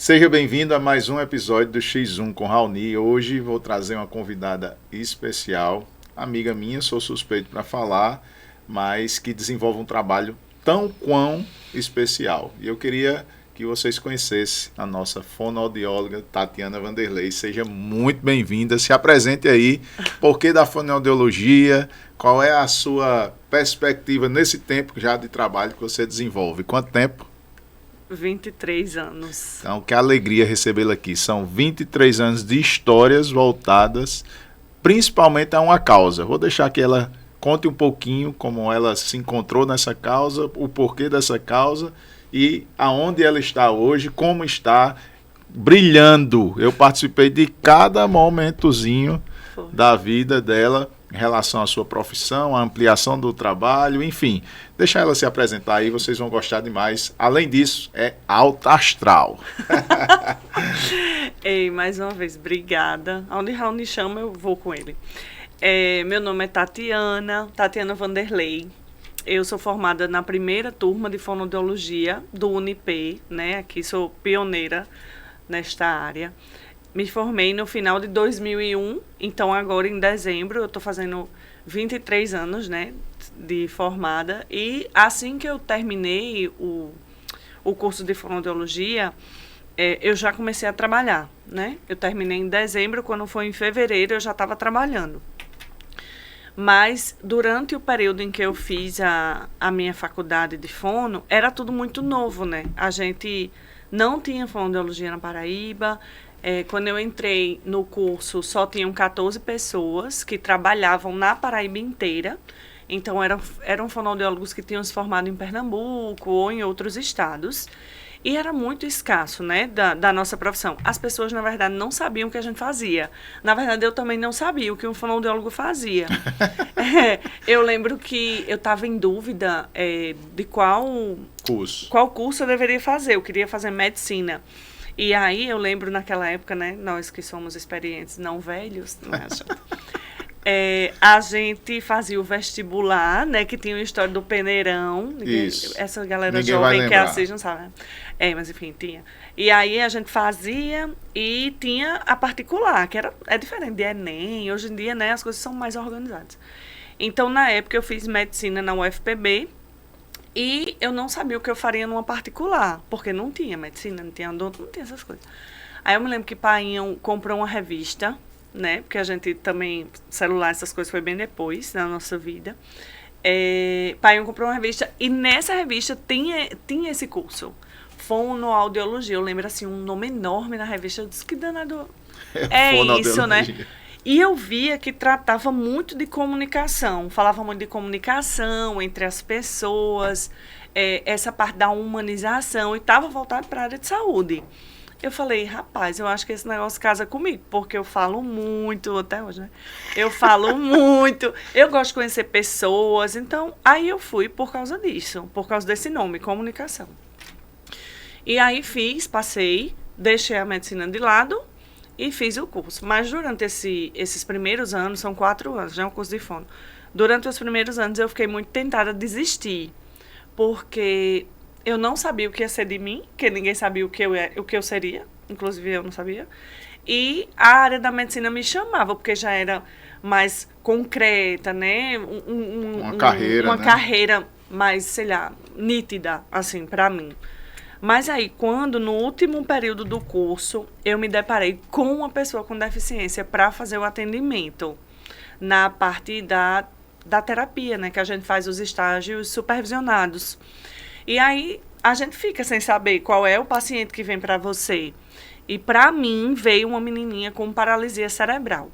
Seja bem-vindo a mais um episódio do X1 com Raoni. Hoje vou trazer uma convidada especial, amiga minha, sou suspeito para falar, mas que desenvolve um trabalho tão quão especial. E eu queria que vocês conhecessem a nossa fonoaudióloga Tatiana Vanderlei. Seja muito bem-vinda, se apresente aí, por que da fonoaudiologia, qual é a sua perspectiva nesse tempo já de trabalho que você desenvolve. Quanto tempo? 23 anos. Então, que alegria recebê-la aqui. São 23 anos de histórias voltadas principalmente a uma causa. Vou deixar que ela conte um pouquinho como ela se encontrou nessa causa, o porquê dessa causa e aonde ela está hoje, como está brilhando. Eu participei de cada momentozinho da vida dela em relação à sua profissão, à ampliação do trabalho, enfim. Deixa ela se apresentar aí, vocês vão gostar demais. Além disso, é alta astral. Ei, mais uma vez, obrigada. Onde Raoni chama, eu vou com ele. Meu nome é Tatiana Vanderlei. Eu sou formada na primeira turma de fonoaudiologia do UniP, né? Aqui sou pioneira nesta área. Me formei no final de 2001, então agora em dezembro eu estou fazendo 23 anos, né, de formada. E assim que eu terminei o curso de fonoaudiologia, eu já comecei a trabalhar, né? Eu terminei em dezembro, quando foi em fevereiro eu já estava trabalhando. Mas durante o período em que eu fiz a minha faculdade de fono, era tudo muito novo, né? A gente não tinha fonoaudiologia na Paraíba. Quando eu entrei no curso, só tinham 14 pessoas que trabalhavam na Paraíba inteira. Então, eram fonoaudiólogos que tinham se formado em Pernambuco ou em outros estados. E era muito escasso, né, da nossa profissão. As pessoas, na verdade, não sabiam o que a gente fazia. Na verdade, eu também não sabia o que um fonoaudiólogo fazia. Eu lembro que eu estava em dúvida de qual curso eu deveria fazer. Eu queria fazer medicina. E aí, eu lembro naquela época, né, nós que somos experientes, não velhos, não é, a gente fazia o vestibular, né, que tinha a história do peneirão. Isso. Essa galera Ninguém jovem que assiste não sabe, né? Mas enfim, tinha. E aí a gente fazia e tinha a particular, que é diferente de Enem. Hoje em dia, né, as coisas são mais organizadas. Então, na época, eu fiz medicina na UFPB. E eu não sabia o que eu faria numa particular, porque não tinha medicina, não tinha odonto, não tinha essas coisas. Aí eu me lembro que Painho comprou uma revista, né? Porque a gente também, celular, essas coisas foi bem depois na nossa vida. Painho comprou uma revista e nessa revista tinha esse curso, fonoaudiologia. Eu lembro assim, um nome enorme na revista. Eu disse, que danado é isso, né? E eu via que tratava muito de comunicação, falava muito de comunicação entre as pessoas, essa parte da humanização, e estava voltado para a área de saúde. Eu falei, rapaz, eu acho que esse negócio casa comigo, porque eu falo muito, até hoje, né? Eu falo muito, eu gosto de conhecer pessoas, então aí eu fui por causa disso, por causa desse nome, comunicação. E aí passei, deixei a medicina de lado, e fiz o curso. Mas durante esses primeiros anos, são 4 anos, já é um curso de fono. Durante os primeiros anos, eu fiquei muito tentada a desistir. Porque eu não sabia o que ia ser de mim, que ninguém sabia o que eu seria. Inclusive, eu não sabia. E a área da medicina me chamava, porque já era mais concreta, né? Uma carreira, uma né? carreira mais, sei lá, nítida, assim, para mim. Mas aí, quando no último período do curso, eu me deparei com uma pessoa com deficiência para fazer o atendimento na parte da terapia, né? Que a gente faz os estágios supervisionados. E aí, a gente fica sem saber qual é o paciente que vem para você. E para mim, veio uma menininha com paralisia cerebral.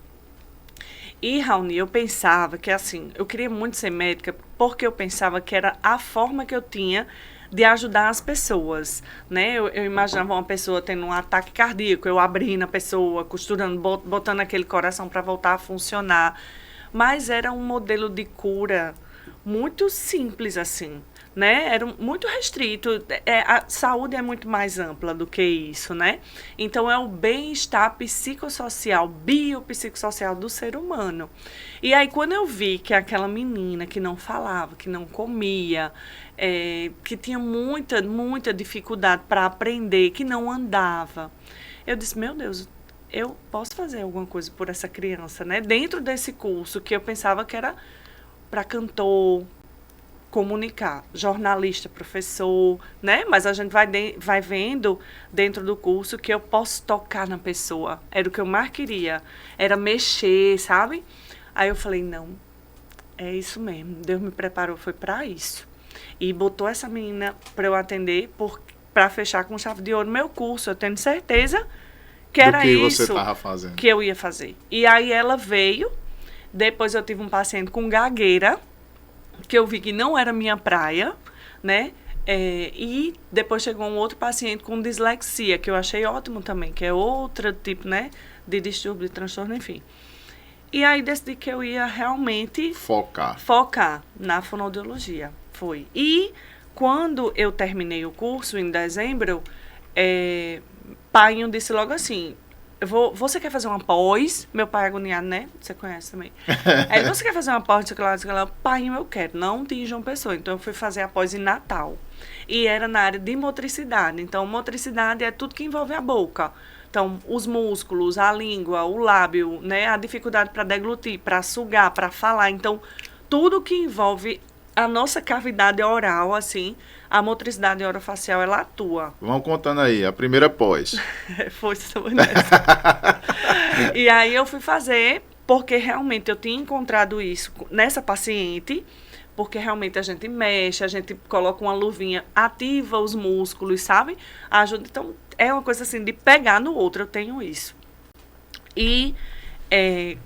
E, Raoni, eu pensava que, assim, eu queria muito ser médica porque eu pensava que era a forma que eu tinha de ajudar as pessoas, né? Eu imaginava uma pessoa tendo um ataque cardíaco, eu abrindo a pessoa, costurando, botando aquele coração para voltar a funcionar. Mas era um modelo de cura muito simples, assim, né? Era muito restrito. A saúde é muito mais ampla do que isso, né? Então, é o bem-estar psicossocial, biopsicossocial do ser humano. E aí, quando eu vi que aquela menina que não falava, que não comia, que tinha muita dificuldade para aprender, que não andava, eu disse, meu Deus, eu posso fazer alguma coisa por essa criança, né? Dentro desse curso que eu pensava que era para cantor, comunicar, jornalista, professor, né? Mas a gente vai vendo dentro do curso que eu posso tocar na pessoa. Era o que eu mais queria, era mexer, sabe? Aí eu falei, não, é isso mesmo. Deus me preparou, foi para isso. E botou essa menina para eu atender, para fechar com chave de ouro meu curso. Eu tenho certeza que era isso você estava fazendo, que eu ia fazer. E aí ela veio, depois eu tive um paciente com gagueira, que eu vi que não era minha praia, né? E depois chegou um outro paciente com dislexia, que eu achei ótimo também, que é outro tipo, né, de distúrbio, de transtorno, enfim. E aí decidi que eu ia realmente focar na fonoaudiologia. Foi. E quando eu terminei o curso, em dezembro, Painho disse logo assim, você quer fazer uma pós? Meu pai é agoniado, né? Você conhece também. Aí, você quer fazer uma pós? Painho, eu quero. Não de João Pessoa. Então, eu fui fazer a pós em Natal. E era na área de motricidade. Então, motricidade é tudo que envolve a boca. Então, os músculos, a língua, o lábio, né? A dificuldade para deglutir, para sugar, para falar. Então, tudo que envolve a nossa cavidade oral, assim, a motricidade orofacial, ela atua. Vamos contando aí, a primeira pós. Foi nessa. E aí eu fui fazer, porque realmente eu tinha encontrado isso nessa paciente, porque realmente a gente mexe, a gente coloca uma luvinha, ativa os músculos, sabe? Ajuda. Então, é uma coisa assim, de pegar no outro, eu tenho isso. E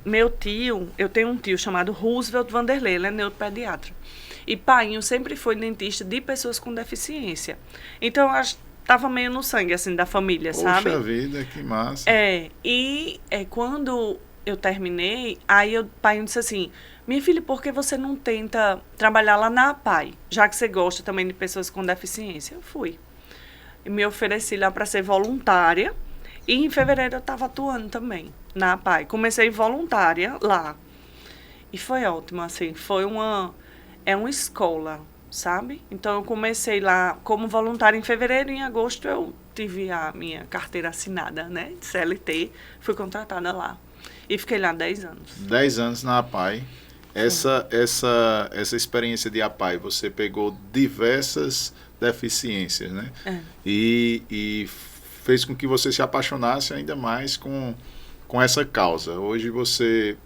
meu tio, eu tenho um tio chamado Roosevelt Vanderlei, ele é neuropediatra. E Painho sempre foi dentista de pessoas com deficiência. Então, eu estava meio no sangue, assim, da família, sabe? Poxa vida, que massa. Quando eu terminei, aí Painho disse assim, minha filha, por que você não tenta trabalhar lá na APAI? Já que você gosta também de pessoas com deficiência. Eu fui. E me ofereci lá para ser voluntária. E em fevereiro eu estava atuando também na APAI. Comecei voluntária lá. E foi ótimo, assim, foi uma escola, sabe? Então, eu comecei lá como voluntária em fevereiro e em agosto eu tive a minha carteira assinada, né? De CLT, fui contratada lá. E fiquei lá 10 anos. 10 anos na APAI. Essa experiência de APAI, você pegou diversas deficiências, né? E fez com que você se apaixonasse ainda mais com essa causa. Hoje você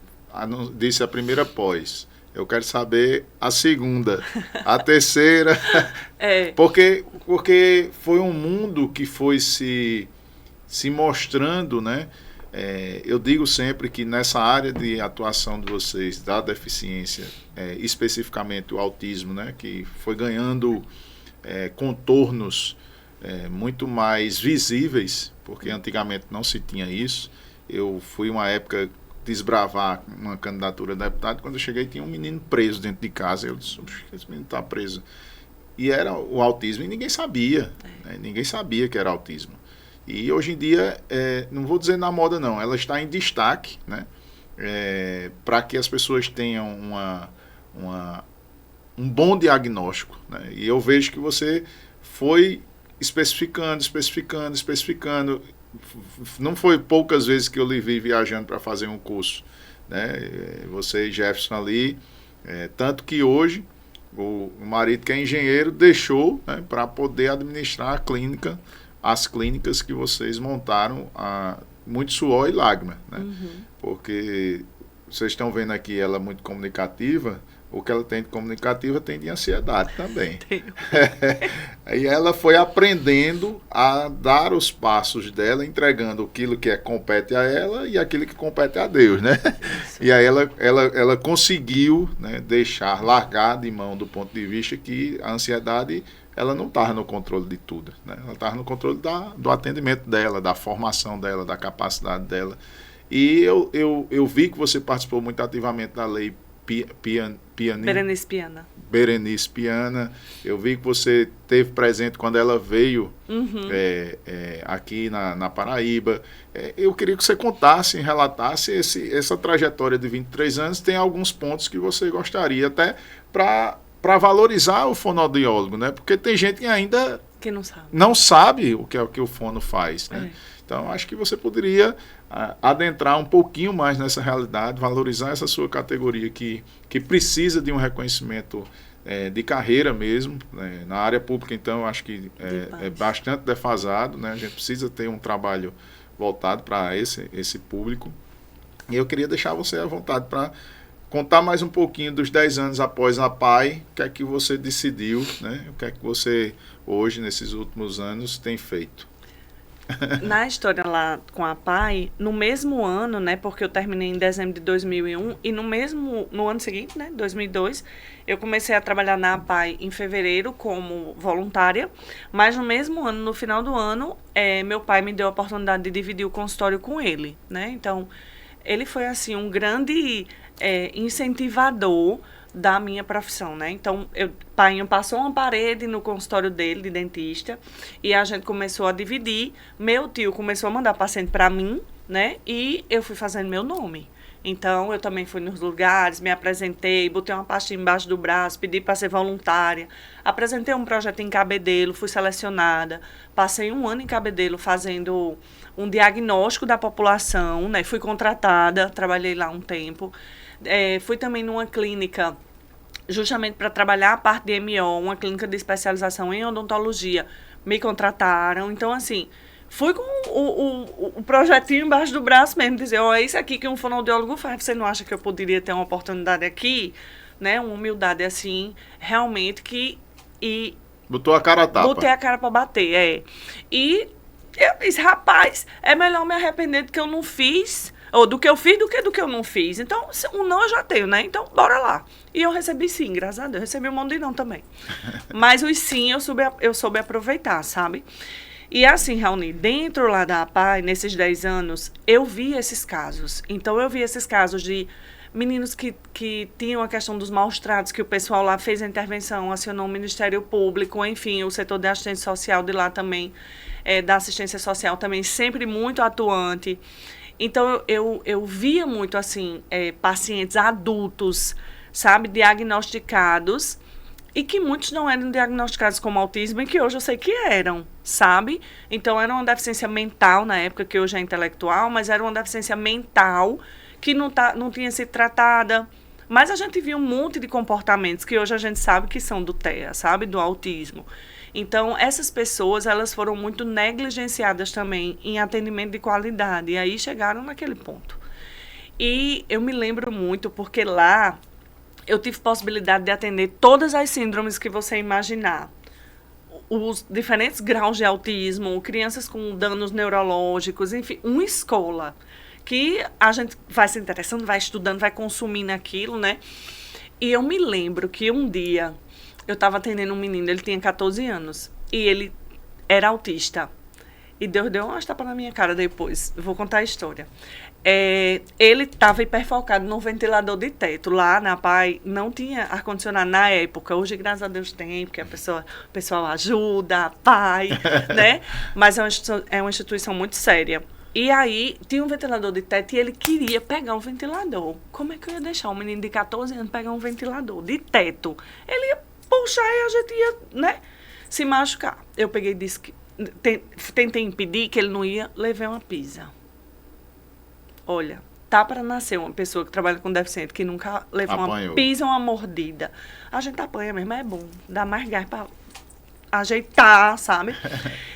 disse a primeira pós. Eu quero saber a segunda, a terceira. Porque foi um mundo que foi se mostrando, né? Eu digo sempre que nessa área de atuação de vocês, da deficiência, especificamente o autismo, né? Que foi ganhando contornos muito mais visíveis, porque antigamente não se tinha isso. Eu fui uma época desbravar uma candidatura a deputado, quando eu cheguei tinha um menino preso dentro de casa, eu disse, esse menino está preso. E era o autismo e ninguém sabia, né? Ninguém sabia que era autismo. E hoje em dia, não vou dizer na moda não, ela está em destaque, né? Para que as pessoas tenham um bom diagnóstico, né? E eu vejo que você foi especificando. Não foi poucas vezes que eu lhe vi viajando para fazer um curso, né? Você e Jefferson ali, tanto que hoje o marido, que é engenheiro, deixou, né, para poder administrar as clínicas que vocês montaram a muito suor e lágrima, né? Porque vocês estão vendo aqui ela muito comunicativa. O que ela tem de comunicativa tem de ansiedade também. Aí ela foi aprendendo a dar os passos dela, entregando aquilo que compete a ela e aquilo que compete a Deus, né? Isso. E aí ela conseguiu, né, largar de mão do ponto de vista que a ansiedade, ela não estava no controle de tudo, né? Ela estava no controle do atendimento dela, da formação dela, da capacidade dela. E eu vi que você participou muito ativamente da lei Berenice Piana. Berenice Piana. Eu vi que você teve presente quando ela veio aqui na Paraíba. Eu queria que você contasse, relatasse essa trajetória de 23 anos. Tem alguns pontos que você gostaria até para valorizar o fonoaudiólogo, né? Porque tem gente que ainda que não sabe o que o fono faz, né? Então, acho que você poderia adentrar um pouquinho mais nessa realidade, valorizar essa sua categoria que precisa de um reconhecimento de carreira mesmo, né? Na área pública, então, eu acho que é bastante defasado, né? A gente precisa ter um trabalho voltado para esse público. E eu queria deixar você à vontade para contar mais um pouquinho dos 10 anos após a PAI, o que é que você decidiu, né? O que é que você, hoje, nesses últimos anos, tem feito. Na história lá com a PAI, no mesmo ano, né, porque eu terminei em dezembro de 2001, e no ano seguinte, né, 2002, eu comecei a trabalhar na PAI em fevereiro como voluntária, mas no mesmo ano, no final do ano, meu pai me deu a oportunidade de dividir o consultório com ele, né, então ele foi, assim, um grande incentivador da minha profissão, né? Então, pai passou uma parede no consultório dele, de dentista, e a gente começou a dividir. Meu tio começou a mandar paciente para mim, né? E eu fui fazendo meu nome. Então, eu também fui nos lugares, me apresentei, botei uma pastinha embaixo do braço, pedi para ser voluntária, apresentei um projeto em Cabedelo, fui selecionada, passei um ano em Cabedelo fazendo um diagnóstico da população, né? Fui contratada, trabalhei lá um tempo. Fui também numa clínica justamente para trabalhar a parte de MO, uma clínica de especialização em odontologia. Me contrataram. Então, assim, fui com o projetinho embaixo do braço mesmo, dizer, é isso aqui que um fonoaudiólogo faz. Você não acha que eu poderia ter uma oportunidade aqui? Né? Uma humildade, assim, realmente que... Botou a cara a tapa. Botei a cara para bater, E eu disse, rapaz, é melhor me arrepender do que eu não fiz... ou do que eu fiz do que eu não fiz. Então, um não eu já tenho, né? Então, bora lá. E eu recebi sim, graças a Deus. Recebi um monte de não também. Mas os sim eu soube aproveitar, sabe? E assim, Raoni, dentro lá da APAI, nesses 10 anos, eu vi esses casos. Então, eu vi esses casos de meninos que tinham a questão dos maus tratos, que o pessoal lá fez a intervenção, acionou o Ministério Público, enfim, o setor de assistência social de lá também, da assistência social também, sempre muito atuante. Então, eu via muito, assim, pacientes adultos, sabe, diagnosticados, e que muitos não eram diagnosticados como autismo, e que hoje eu sei que eram, sabe? Então, era uma deficiência mental, na época, que hoje é intelectual, mas era uma deficiência mental que não tinha sido tratada. Mas a gente viu um monte de comportamentos que hoje a gente sabe que são do TEA, sabe, do autismo. Então, essas pessoas, elas foram muito negligenciadas também em atendimento de qualidade. E aí chegaram naquele ponto. E eu me lembro muito, porque lá eu tive possibilidade de atender todas as síndromes que você imaginar. Os diferentes graus de autismo, crianças com danos neurológicos, enfim, uma escola que a gente vai se interessando, vai estudando, vai consumindo aquilo, né? E eu me lembro que um dia... eu estava atendendo um menino, ele tinha 14 anos, e ele era autista. E Deus deu umas tapas na minha cara depois, vou contar a história. Ele estava hiperfocado no ventilador de teto. Lá na PAI não tinha ar-condicionado na época, hoje graças a Deus tem, porque o pessoal ajuda, a PAI, né? Mas é uma instituição muito séria. E aí, tinha um ventilador de teto e ele queria pegar um ventilador. Como é que eu ia deixar um menino de 14 anos pegar um ventilador de teto? Ele ia puxar e a gente ia, né, se machucar. Eu peguei e disse que tentei impedir que ele não ia, levei uma pisa. Olha, tá para nascer uma pessoa que trabalha com deficiente que nunca levou uma pisa ou uma mordida. A gente apanha mesmo, é bom. Dá mais gás para ajeitar, sabe?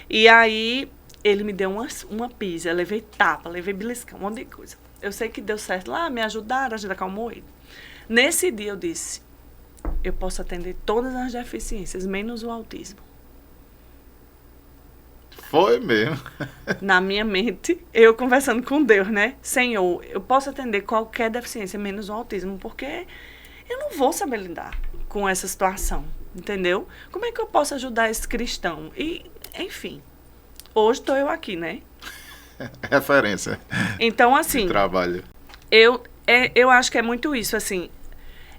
E aí, ele me deu uma pisa, levei tapa, levei beliscão, um monte de coisa. Eu sei que deu certo lá, me ajudaram, a gente acalmou ele. Nesse dia eu disse, eu posso atender todas as deficiências, menos o autismo. Foi mesmo. Na minha mente, eu conversando com Deus, né? Senhor, eu posso atender qualquer deficiência, menos o autismo, porque eu não vou saber lidar com essa situação, entendeu? Como é que eu posso ajudar esse cristão? E, enfim, hoje estou eu aqui, né? Referência. Então, assim... de trabalho. Eu acho que é muito isso, assim...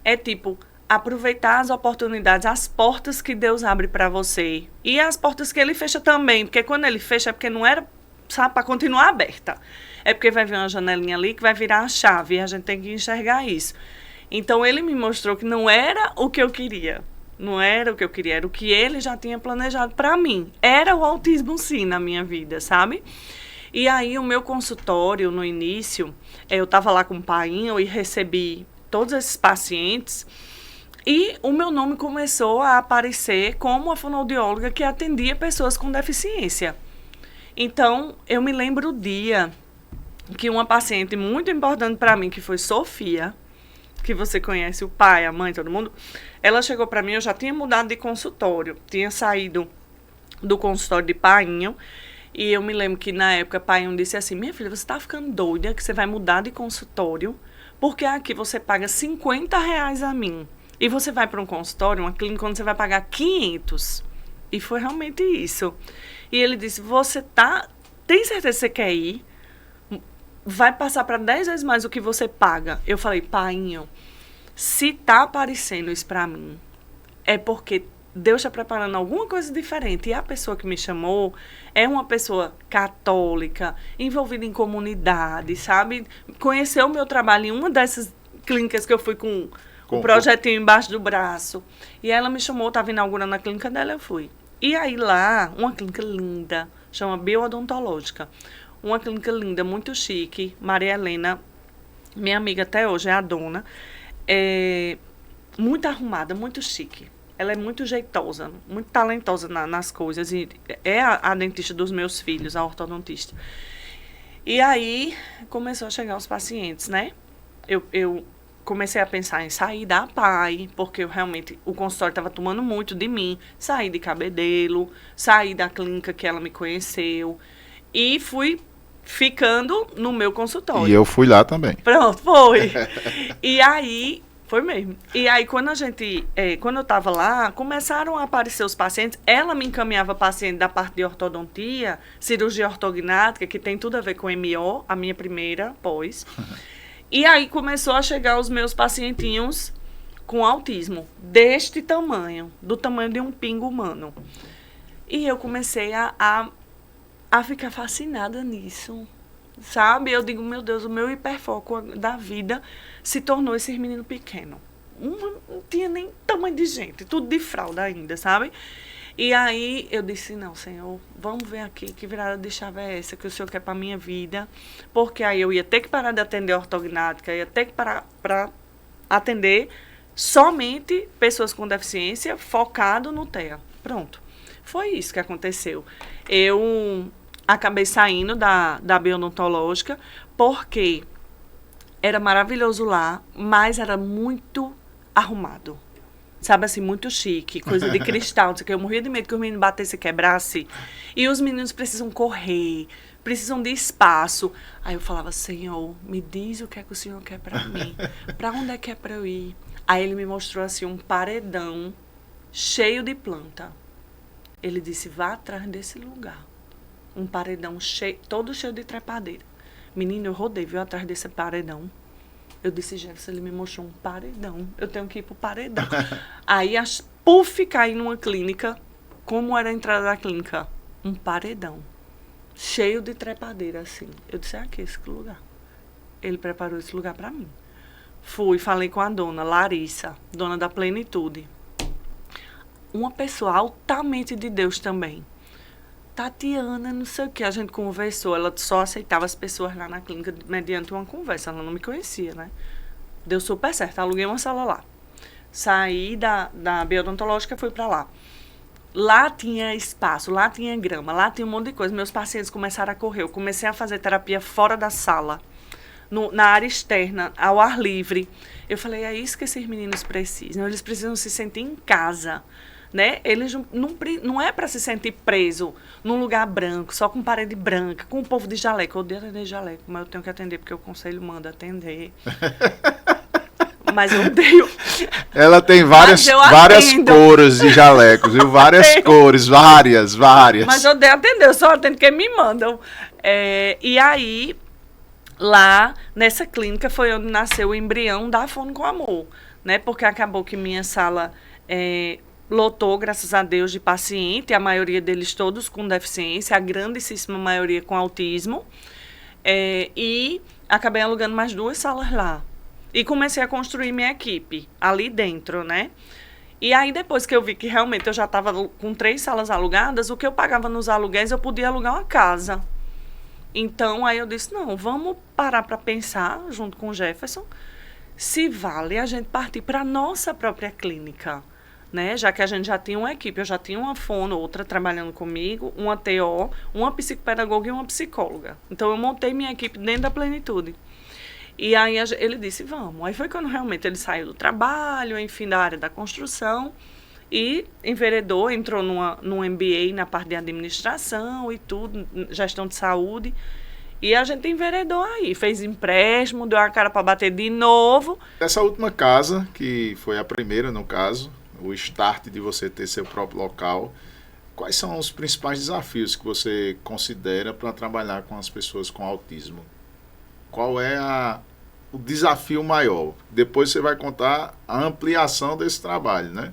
É tipo, aproveitar as oportunidades, as portas que Deus abre para você. E as portas que ele fecha também. Porque quando ele fecha é porque não era, sabe, para continuar aberta. É porque vai vir uma janelinha ali que vai virar a chave. E a gente tem que enxergar isso. Então, ele me mostrou que não era o que eu queria. Não era o que eu queria, era o que ele já tinha planejado para mim. Era o autismo, sim, na minha vida, sabe? E aí, o meu consultório, no início, eu estava lá com o painho e recebi todos esses pacientes. E o meu nome começou a aparecer como a fonoaudióloga que atendia pessoas com deficiência. Então, eu me lembro o dia que uma paciente muito importante para mim, que foi Sofia, que você conhece, o pai, a mãe, todo mundo, ela chegou para mim, eu já tinha mudado de consultório, tinha saído do consultório de painho, e eu me lembro que na época painho disse assim, minha filha, você tá ficando doida que você vai mudar de consultório, porque aqui você paga R$50 a mim, e você vai para um consultório, uma clínica, onde você vai pagar 500. E foi realmente isso. E ele disse, tem certeza que você quer ir? Vai passar para 10 vezes mais o que você paga. Eu falei, painho, se tá aparecendo isso para mim, é porque Deus está preparando alguma coisa diferente. E a pessoa que me chamou é uma pessoa católica, envolvida em comunidade, sabe? Conheceu o meu trabalho em uma dessas clínicas que eu fui com o projetinho embaixo do braço. E ela me chamou, estava inaugurando a clínica dela, eu fui. E aí lá, uma clínica linda, chama Biodontológica. Uma clínica linda, muito chique. Maria Helena, minha amiga até hoje, é a dona. É muito arrumada, muito chique. Ela é muito jeitosa, muito talentosa nas coisas. E é a dentista dos meus filhos, a ortodontista. E aí, começou a chegar os pacientes, né? Eu comecei a pensar em sair da PAI, porque o consultório estava tomando muito de mim. Saí de Cabedelo, saí da clínica que ela me conheceu. E fui ficando no meu consultório. E eu fui lá também. Pronto, foi. E aí, foi mesmo. E aí, quando eu estava lá, começaram a aparecer os pacientes. Ela me encaminhava paciente da parte de ortodontia, cirurgia ortognática, que tem tudo a ver com MO, a minha primeira pós. E aí, começou a chegar os meus pacientinhos com autismo, deste tamanho, do tamanho de um pingo humano. E eu comecei a ficar fascinada nisso, sabe? Eu digo, meu Deus, o meu hiperfoco da vida se tornou esse menino pequeno. Não tinha nem tamanho de gente, tudo de fralda ainda, sabe? E aí eu disse, não, Senhor, vamos ver aqui que virada de chave é essa que o Senhor quer para minha vida, porque aí eu ia ter que parar de atender ortognática, ia ter que parar para atender somente pessoas com deficiência, focado no TEA. Pronto. Foi isso que aconteceu. Eu acabei saindo da biodontológica porque era maravilhoso lá, mas era muito arrumado. Sabe assim, muito chique, coisa de cristal, não sei o que. Eu morria de medo que os meninos batessem e quebrassem. E os meninos precisam correr, precisam de espaço. Aí eu falava, Senhor, me diz o que é que o Senhor quer pra mim. Pra onde é que é pra eu ir? Aí ele me mostrou assim um paredão cheio de planta. Ele disse, vá atrás desse lugar. Um paredão todo cheio de trepadeira. Menino, eu rodei, viu, atrás desse paredão. Eu disse, Jefferson, ele me mostrou um paredão. Eu tenho que ir pro paredão. Aí, caí numa clínica. Como era a entrada da clínica? Um paredão. Cheio de trepadeira, assim. Eu disse, aqui, esse lugar. Ele preparou esse lugar pra mim. Fui, falei com a dona Larissa, dona da Plenitude. Uma pessoa altamente de Deus também. Tatiana, não sei o que, a gente conversou. Ela só aceitava as pessoas lá na clínica mediante uma conversa. Ela não me conhecia, né? Deu super certo. Aluguei uma sala lá. Saí da biodontológica e fui pra lá. Lá tinha espaço, lá tinha grama, lá tinha um monte de coisa. Meus pacientes começaram a correr. Eu comecei a fazer terapia fora da sala, na área externa, ao ar livre. Eu falei, é isso que esses meninos precisam. Eles precisam se sentir em casa. Né? Eles não é para se sentir preso num lugar branco, só com parede branca, com o povo de jaleco. Eu odeio atender jaleco, mas eu tenho que atender porque o conselho manda atender. Mas eu odeio. Ela tem várias cores de jalecos, viu? Várias cores, várias. Mas eu odeio atender, eu só atendo quem me mandam. E aí, lá nessa clínica foi onde nasceu o embrião da Fono com Amor, né? Porque acabou que minha sala lotou, graças a Deus, de paciente, a maioria deles todos com deficiência, a grandíssima maioria com autismo, e acabei alugando mais 2 salas lá. E comecei a construir minha equipe ali dentro, né? E aí, depois que eu vi que realmente eu já estava com 3 salas alugadas, o que eu pagava nos aluguéis, eu podia alugar uma casa. Então, aí eu disse, não, vamos parar para pensar, junto com o Jefferson, se vale a gente partir para a nossa própria clínica, né? Já que a gente já tinha uma equipe, eu já tinha uma fono, outra trabalhando comigo, uma TO, uma psicopedagoga e uma psicóloga. Então, eu montei minha equipe dentro da Plenitude. E aí ele disse, vamos. Aí foi quando realmente ele saiu do trabalho, enfim, da área da construção, e enveredou, entrou num MBA na parte de administração e tudo, gestão de saúde. E a gente enveredou aí, fez empréstimo, deu a cara para bater de novo. Essa última casa, que foi a primeira no caso, o start de você ter seu próprio local, quais são os principais desafios que você considera para trabalhar com as pessoas com autismo? Qual é o desafio maior? Depois você vai contar a ampliação desse trabalho, né?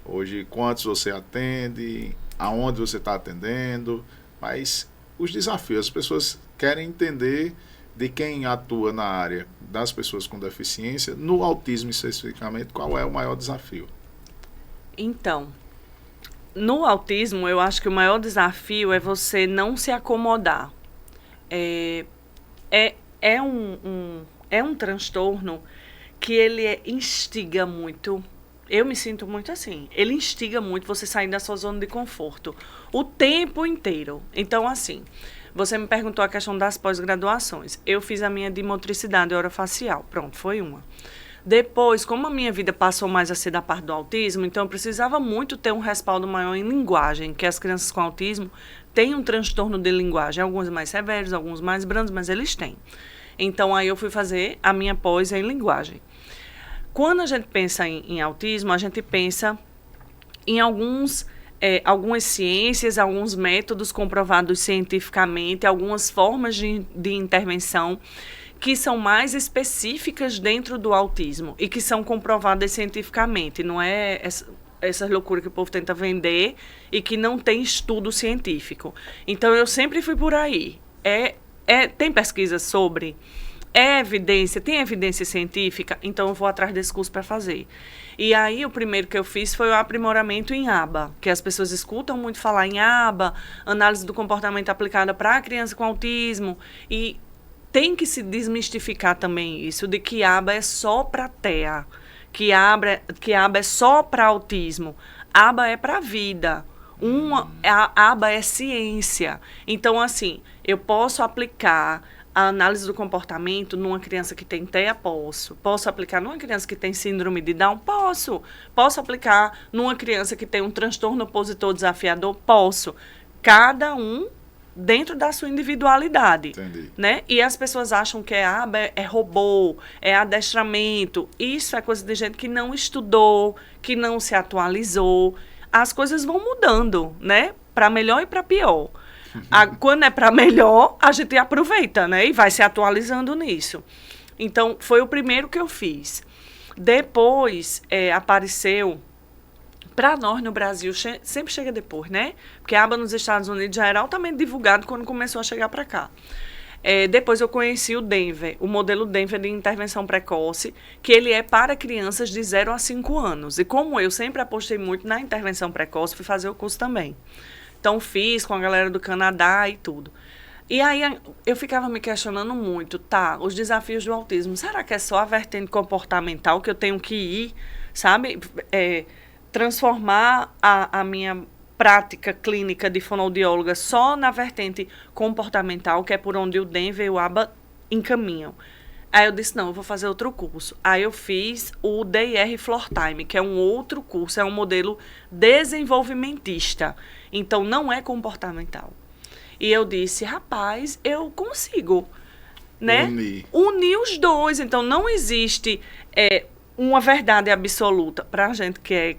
Hoje, quantos você atende, aonde você está atendendo, mas os desafios, as pessoas querem entender de quem atua na área das pessoas com deficiência, no autismo especificamente, qual é o maior desafio? Então, no autismo, eu acho que o maior desafio é você não se acomodar. É um transtorno que ele instiga muito. Eu me sinto muito assim. Ele instiga muito você sair da sua zona de conforto o tempo inteiro. Então, assim, você me perguntou a questão das pós-graduações. Eu fiz a minha de motricidade orofacial. Pronto, foi uma. Depois, como a minha vida passou mais a ser da parte do autismo, então eu precisava muito ter um respaldo maior em linguagem, que as crianças com autismo têm um transtorno de linguagem. Alguns mais severos, alguns mais brandos, mas eles têm. Então, aí eu fui fazer a minha pós em linguagem. Quando a gente pensa em autismo, a gente pensa em algumas ciências, alguns métodos comprovados cientificamente, algumas formas de intervenção que são mais específicas dentro do autismo e que são comprovadas cientificamente. Não é essa loucura que o povo tenta vender e que não tem estudo científico. Então, eu sempre fui por aí. Tem pesquisa sobre... tem evidência científica, então eu vou atrás desse curso para fazer. E aí o primeiro que eu fiz foi o aprimoramento em ABA, que as pessoas escutam muito falar em ABA, análise do comportamento aplicada para a criança com autismo, e tem que se desmistificar também isso, de que ABA é só para TEA, que ABA é só para autismo, ABA é para a vida. A ABA é ciência. Então, assim, eu posso aplicar a análise do comportamento numa criança que tem TEA? Posso aplicar numa criança que tem síndrome de Down? Posso aplicar numa criança que tem um transtorno opositor desafiador? Posso. Cada um dentro da sua individualidade. Entendi. Né? E as pessoas acham que é robô, é adestramento. Isso é coisa de gente que não estudou, que não se atualizou. As coisas vão mudando, né? Para melhor e para pior. Quando é para melhor, a gente aproveita, né? E vai se atualizando nisso. Então, foi o primeiro que eu fiz. Depois, apareceu... Para nós, no Brasil, sempre chega depois, né? Porque a ABA nos Estados Unidos já era altamente divulgado quando começou a chegar para cá. Depois eu conheci o modelo Denver de intervenção precoce, que ele é para crianças de 0 a 5 anos. E como eu sempre apostei muito na intervenção precoce, fui fazer o curso também. Então, fiz com a galera do Canadá e tudo. E aí, eu ficava me questionando muito, os desafios do autismo, será que é só a vertente comportamental que eu tenho que ir, sabe? Transformar a minha prática clínica de fonoaudióloga só na vertente comportamental, que é por onde o Denver e o ABA encaminham. Aí eu disse, não, eu vou fazer outro curso. Aí eu fiz o DIR Floor Time, que é um outro curso, é um modelo desenvolvimentista. Então, não é comportamental. E eu disse, rapaz, eu consigo, né? Unir os dois. Então, não existe uma verdade absoluta. Para a gente que é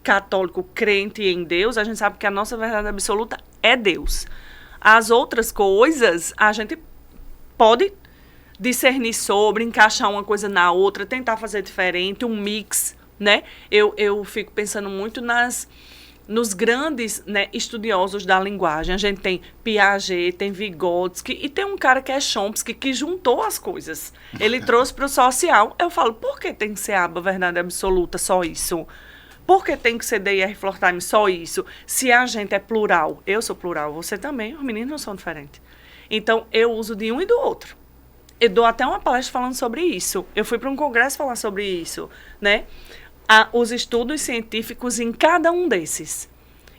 católico, crente em Deus, a gente sabe que a nossa verdade absoluta é Deus. As outras coisas, a gente pode discernir sobre, encaixar uma coisa na outra, tentar fazer diferente, um mix, né? Eu fico pensando muito nos grandes, né, estudiosos da linguagem. A gente tem Piaget, tem Vygotsky, e tem um cara que é Chomsky, que juntou as coisas. Ele trouxe para o social. Eu falo, por que tem que ser aba verdade absoluta, só isso? Por que tem que ser D.R. Flortime, só isso? Se a gente é plural, eu sou plural, você também, os meninos não são diferentes. Então, eu uso de um e do outro. Eu dou até uma palestra falando sobre isso. Eu fui para um congresso falar sobre isso, né? Os estudos científicos em cada um desses.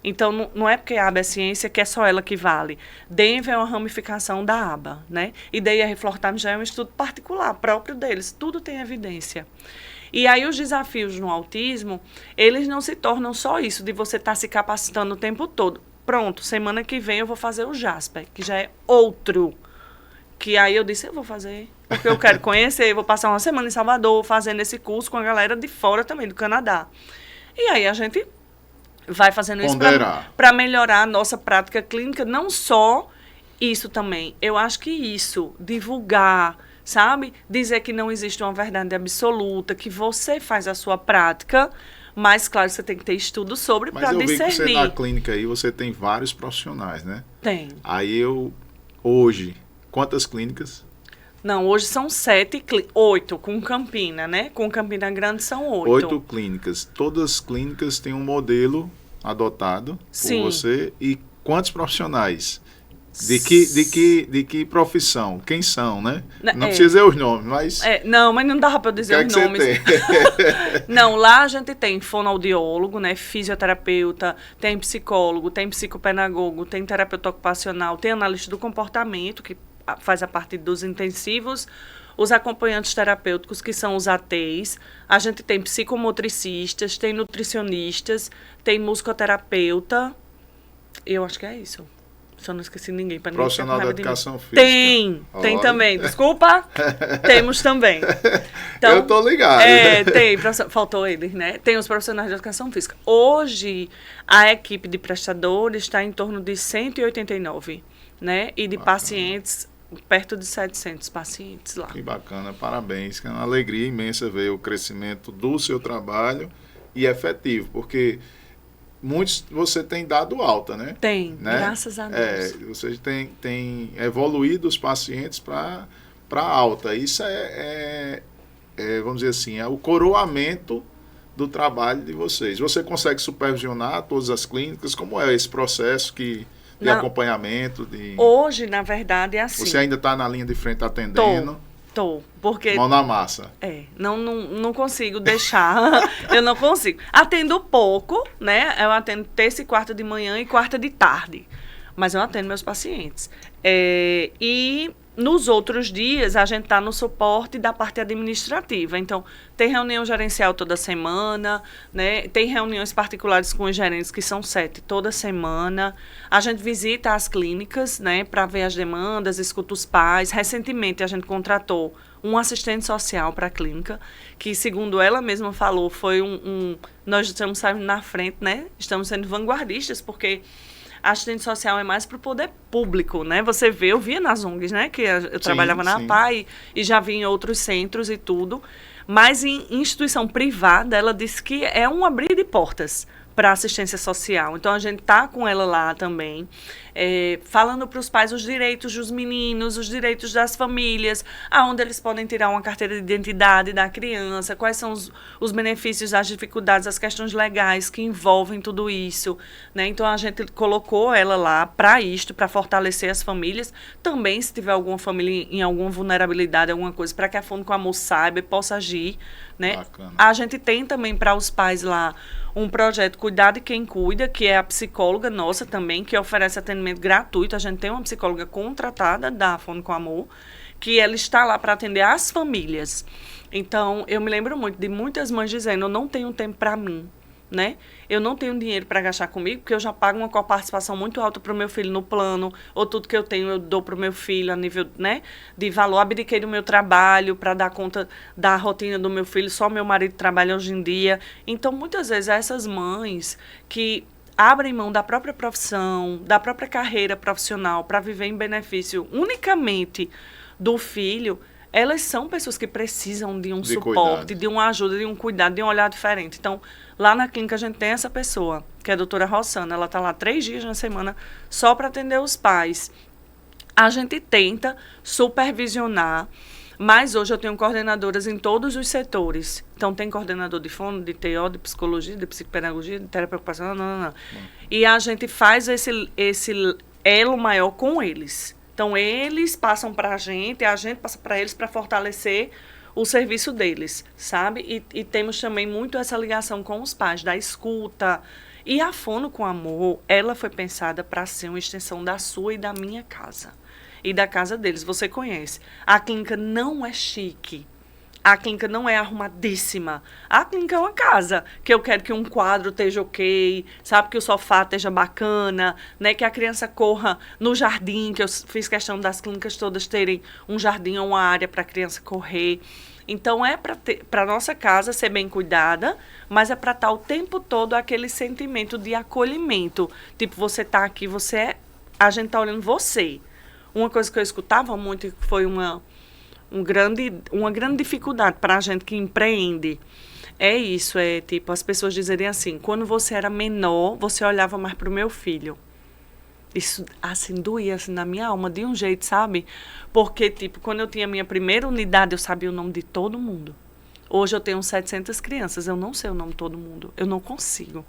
Então, não é porque a aba é ciência que é só ela que vale. Denver é uma ramificação da aba, né? E D.R. Flortime já é um estudo particular, próprio deles. Tudo tem evidência. E aí, os desafios no autismo, eles não se tornam só isso, de você estar se capacitando o tempo todo. Pronto, semana que vem eu vou fazer o Jasper, que já é outro. Que aí eu disse, eu vou fazer, porque eu quero conhecer, vou passar uma semana em Salvador fazendo esse curso com a galera de fora também, do Canadá. E aí a gente vai fazendo isso para melhorar a nossa prática clínica, não só isso também. Eu acho que isso, divulgar, sabe? Dizer que não existe uma verdade absoluta, que você faz a sua prática, mas, claro, você tem que ter estudo sobre para discernir. Mas eu vi que você na clínica aí, você tem vários profissionais, né? Tem. Aí hoje... Quantas clínicas? Não, hoje são 8 com Campina, né? Com Campina Grande são 8. 8 clínicas. Todas as clínicas têm um modelo adotado por você. E quantos profissionais? De que profissão? Quem são, né? Não precisa dizer os nomes, mas... não, mas não dava para eu dizer os nomes. Não, lá a gente tem fonoaudiólogo, né? Fisioterapeuta, tem psicólogo, tem psicopedagogo, tem terapeuta ocupacional, tem analista do comportamento, que faz a parte dos intensivos, os acompanhantes terapêuticos, que são os ATs, a gente tem psicomotricistas, tem nutricionistas, tem musicoterapeuta, eu acho que é isso. Se eu não esqueci ninguém. Profissional da educação física. Tem também. Desculpa, temos também. Então, eu tô ligado. Tem, faltou eles, né? Tem os profissionais de educação física. Hoje, a equipe de prestadores está em torno de 189, né? E de pacientes, perto de 700 pacientes lá. Que bacana, parabéns. É uma alegria imensa ver o crescimento do seu trabalho e efetivo, porque... Muitos você tem dado alta, né? Tem, né? Graças a Deus. Você tem evoluído os pacientes para alta. Isso vamos dizer assim, é o coroamento do trabalho de vocês. Você consegue supervisionar todas as clínicas? Como é esse processo de acompanhamento? Hoje, na verdade, é assim. Você ainda está na linha de frente atendendo? Tô, porque... Mão na massa. Não consigo deixar, eu não consigo. Atendo pouco, né? Eu atendo terça e quarta de manhã e quarta de tarde, mas eu atendo meus pacientes. E nos outros dias, a gente está no suporte da parte administrativa. Então, tem reunião gerencial toda semana, né? Tem reuniões particulares com os gerentes, que são 7 toda semana. A gente visita as clínicas, né, para ver as demandas, escuta os pais. Recentemente, a gente contratou um assistente social para a clínica, que, segundo ela mesma falou, foi nós estamos saindo na frente, né? Estamos sendo vanguardistas, porque... assistente social é mais para o poder público, né? Você vê, eu via nas ONGs, né? Que eu trabalhava na APAI e já vi em outros centros e tudo. Mas em instituição privada, ela disse que é um abrir de portas para assistência social. Então, a gente está com ela lá também, falando para os pais os direitos dos meninos, os direitos das famílias, aonde eles podem tirar uma carteira de identidade da criança, quais são os benefícios, as dificuldades, as questões legais que envolvem tudo isso, né? Então, a gente colocou ela lá para isto, para fortalecer as famílias. Também, se tiver alguma família em alguma vulnerabilidade, alguma coisa, para que a Fone com Amor saiba e possa agir, né? Bacana. A gente tem também para os pais lá um projeto Cuidar de Quem Cuida, que é a psicóloga nossa também, que oferece atendimento gratuito. A gente tem uma psicóloga contratada da Fone com Amor, que ela está lá para atender as famílias. Então, eu me lembro muito de muitas mães dizendo, eu não tenho tempo para mim, né? Eu não tenho dinheiro para gastar comigo, porque eu já pago uma coparticipação muito alta para o meu filho no plano, ou tudo que eu tenho eu dou para o meu filho a nível, né, de valor. Abdiquei do meu trabalho para dar conta da rotina do meu filho, só meu marido trabalha hoje em dia. Então, muitas vezes, essas mães que abrem mão da própria profissão, da própria carreira profissional para viver em benefício unicamente do filho, elas são pessoas que precisam de um De suporte, cuidado. de uma ajuda, de um cuidado, de um olhar diferente. Então, lá na clínica a gente tem essa pessoa, que é a doutora Rossana. Ela está lá 3 dias na semana só para atender os pais. A gente tenta supervisionar, mas hoje eu tenho coordenadoras em todos os setores. Então, tem coordenador de fono, de TO, de psicologia, de psicopedagogia, de terapia ocupacional, não. E a gente faz esse elo maior com eles. Então, eles passam para a gente passa para eles para fortalecer o serviço deles, sabe? E temos também muito essa ligação com os pais, da escuta. E a Fono com Amor, ela foi pensada para ser uma extensão da sua e da minha casa. E da casa deles, você conhece. A clínica não é chique. A clínica não é arrumadíssima. A clínica é uma casa, que eu quero que um quadro esteja ok, sabe? Que o sofá esteja bacana, né? Que a criança corra no jardim, que eu fiz questão das clínicas todas terem um jardim ou uma área para a criança correr. Então, é para a nossa casa ser bem cuidada, mas é para estar o tempo todo aquele sentimento de acolhimento. Tipo, você está aqui, a gente está olhando você. Uma coisa que eu escutava muito e que foi uma grande dificuldade para a gente que empreende é isso, tipo, as pessoas dizerem assim, quando você era menor, você olhava mais para o meu filho. Isso, assim, doía assim, na minha alma, de um jeito, sabe? Porque, tipo, quando eu tinha minha primeira unidade, eu sabia o nome de todo mundo. Hoje eu tenho 700 crianças, eu não sei o nome de todo mundo, eu não consigo.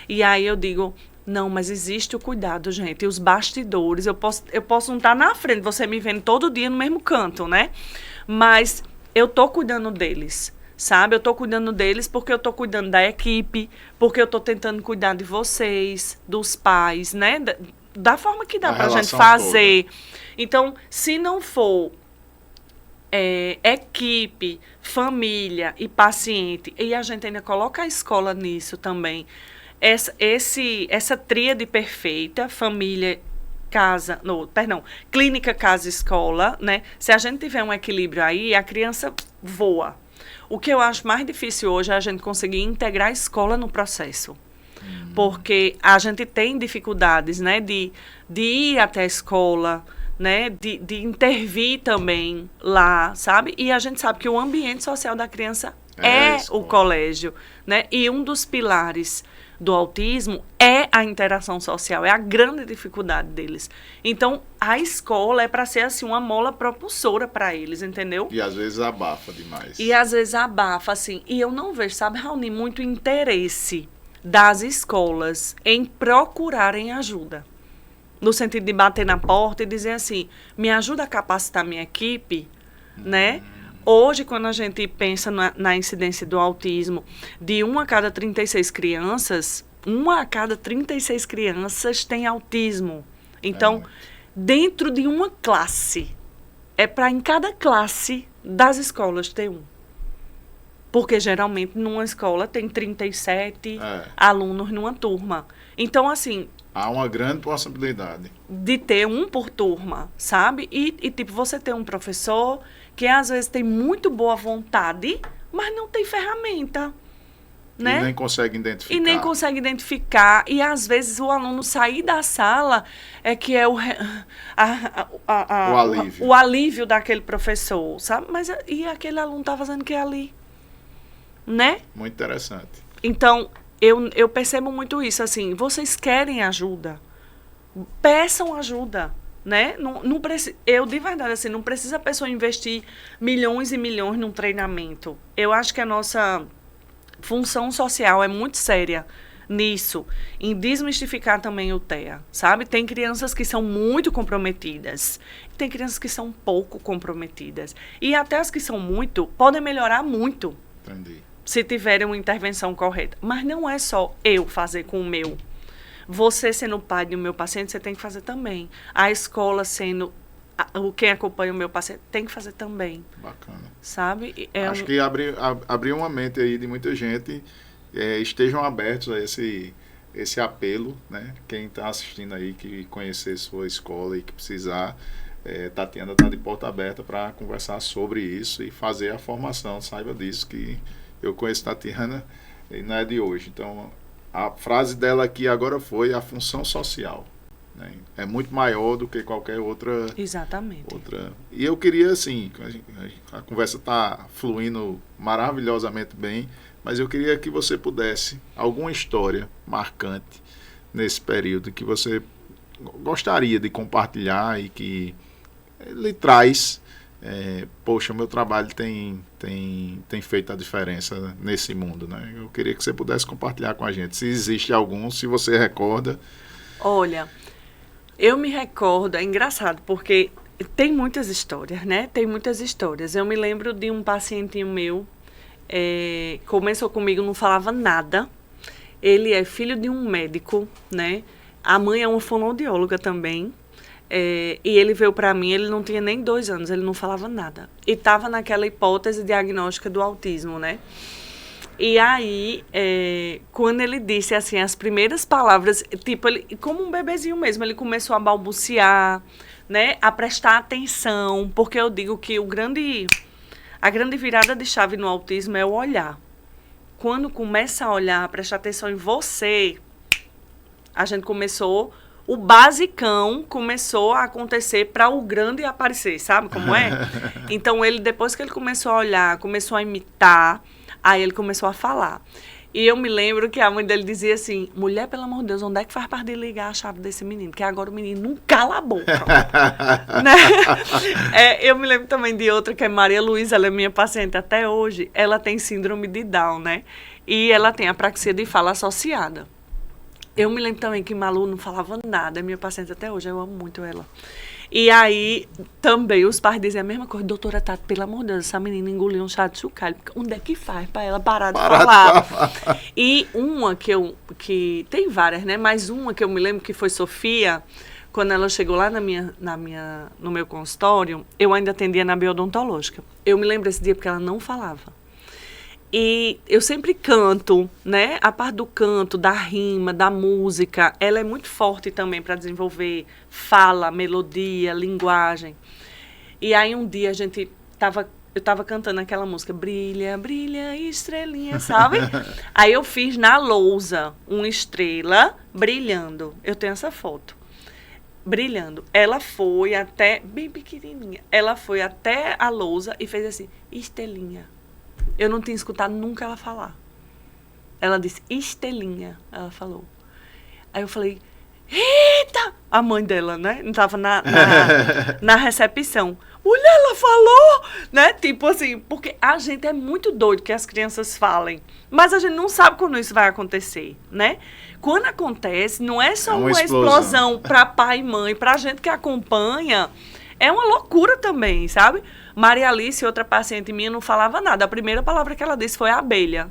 E aí eu digo, não, mas existe o cuidado, gente. E os bastidores, eu posso não estar na frente, você me vendo todo dia no mesmo canto, né? Mas eu tô cuidando deles, sabe? Eu tô cuidando deles porque eu tô cuidando da equipe, porque eu tô tentando cuidar de vocês, dos pais, né? Da forma que dá pra gente fazer. Toda. Então, se não for equipe, família e paciente, e a gente ainda coloca a escola nisso também, essa tríade perfeita, família, clínica, casa, escola, né? Se a gente tiver um equilíbrio aí, a criança voa. O que eu acho mais difícil hoje é a gente conseguir integrar a escola no processo. Porque a gente tem dificuldades, né? De ir até a escola, né? De intervir também lá, sabe? E a gente sabe que o ambiente social da criança é o colégio, né? E um dos pilares do autismo é a interação social, é a grande dificuldade deles. Então, a escola é para ser assim uma mola propulsora para eles, entendeu? E às vezes abafa demais. E às vezes abafa, assim. E eu não vejo, sabe, Raoni, muito interesse das escolas em procurarem ajuda. No sentido de bater na porta e dizer assim, me ajuda a capacitar minha equipe, né? Hoje, quando a gente pensa na incidência do autismo, de 1 a cada 36 crianças, 1 a cada 36 crianças tem autismo. Então, dentro de uma classe, é para em cada classe das escolas ter um. Porque, geralmente, numa escola tem 37 alunos numa turma. Então, assim... há uma grande possibilidade de ter um por turma, sabe? E tipo, você tem um professor que às vezes tem muito boa vontade, mas não tem ferramenta, né? E nem consegue identificar. E nem consegue identificar. E às vezes o aluno sair da sala é que é o alívio. O alívio daquele professor, sabe? Mas e aquele aluno está fazendo o que ali? Né? Muito interessante. Então, eu percebo muito isso, assim, vocês querem ajuda, peçam ajuda, né? Eu, de verdade, assim, não precisa a pessoa investir milhões e milhões num treinamento. Eu acho que a nossa função social é muito séria nisso, em desmistificar também o TEA, sabe? Tem crianças que são muito comprometidas, tem crianças que são pouco comprometidas, e até as que são muito, podem melhorar muito. Entendi. Se tiverem uma intervenção correta. Mas não é só eu fazer com o meu. Você sendo o pai do meu paciente, você tem que fazer também. A escola sendo quem acompanha o meu paciente, tem que fazer também. Bacana. Sabe? Acho que abriu uma mente aí de muita gente. Estejam abertos a esse apelo, né? Quem está assistindo aí, que conhecer sua escola e que precisar, Tatiana está de porta aberta para conversar sobre isso e fazer a formação. Saiba disso, que eu conheço Tatiana e não é de hoje. Então, a frase dela aqui agora foi a função social. né? É muito maior do que qualquer outra. Exatamente. E eu queria, assim, a conversa está fluindo maravilhosamente bem, mas eu queria que você pudesse, alguma história marcante nesse período que você gostaria de compartilhar e que lhe traz, poxa, meu trabalho tem feito a diferença nesse mundo, né? Eu queria que você pudesse compartilhar com a gente, se existe algum, se você recorda. Olha, eu me recordo, é engraçado, porque tem muitas histórias, né? Tem muitas histórias. Eu me lembro de um pacientinho meu, começou comigo, não falava nada. Ele é filho de um médico, né? A mãe é uma fonoaudióloga também. E ele veio para mim, ele não tinha nem 2 anos, ele não falava nada. E estava naquela hipótese diagnóstica do autismo, né? E aí, quando ele disse, assim, as primeiras palavras, tipo, ele, como um bebezinho mesmo, ele começou a balbuciar, né? A prestar atenção, porque eu digo que a grande virada de chave no autismo é o olhar. Quando começa a olhar, a prestar atenção em você, a gente começou, o basicão começou a acontecer para o grande aparecer, sabe como é? Então, depois que ele começou a olhar, começou a imitar, aí ele começou a falar. E eu me lembro que a mãe dele dizia assim, mulher, pelo amor de Deus, onde é que faz parte de ligar a chave desse menino? Que agora o menino não cala a boca. Né? Eu me lembro também de outra, que é Maria Luísa, ela é minha paciente até hoje. Ela tem síndrome de Down, né? E ela tem apraxia de fala associada. Eu me lembro também que Malu não falava nada, é minha paciente até hoje, eu amo muito ela. E aí, também, os pais dizem a mesma coisa, doutora Tati, pelo amor de Deus, essa menina engoliu um chá de chocalho, onde é que faz para ela parar de falar? E uma que tem várias, né, mas uma que eu me lembro que foi Sofia, quando ela chegou lá no meu consultório, eu ainda atendia na biodontológica. Eu me lembro desse dia porque ela não falava. E eu sempre canto, né? A parte do canto, da rima, da música, ela é muito forte também para desenvolver fala, melodia, linguagem. E aí um dia eu estava cantando aquela música, brilha, brilha, estrelinha, sabe? Aí eu fiz na lousa uma estrela brilhando. Eu tenho essa foto. Brilhando. Ela foi até, bem pequenininha, ela foi até a lousa e fez assim, estrelinha. Eu não tinha escutado nunca ela falar. Ela disse, Estelinha, ela falou. Aí eu falei, eita! A mãe dela, né? Não estava na recepção. Mulher, ela falou! Né? Tipo assim, porque a gente é muito doido que as crianças falem. Mas a gente não sabe quando isso vai acontecer, né? Quando acontece, não é só uma explosão para pai e mãe, para a gente que acompanha. É uma loucura também, sabe? Maria Alice, outra paciente minha, não falava nada. A primeira palavra que ela disse foi abelha.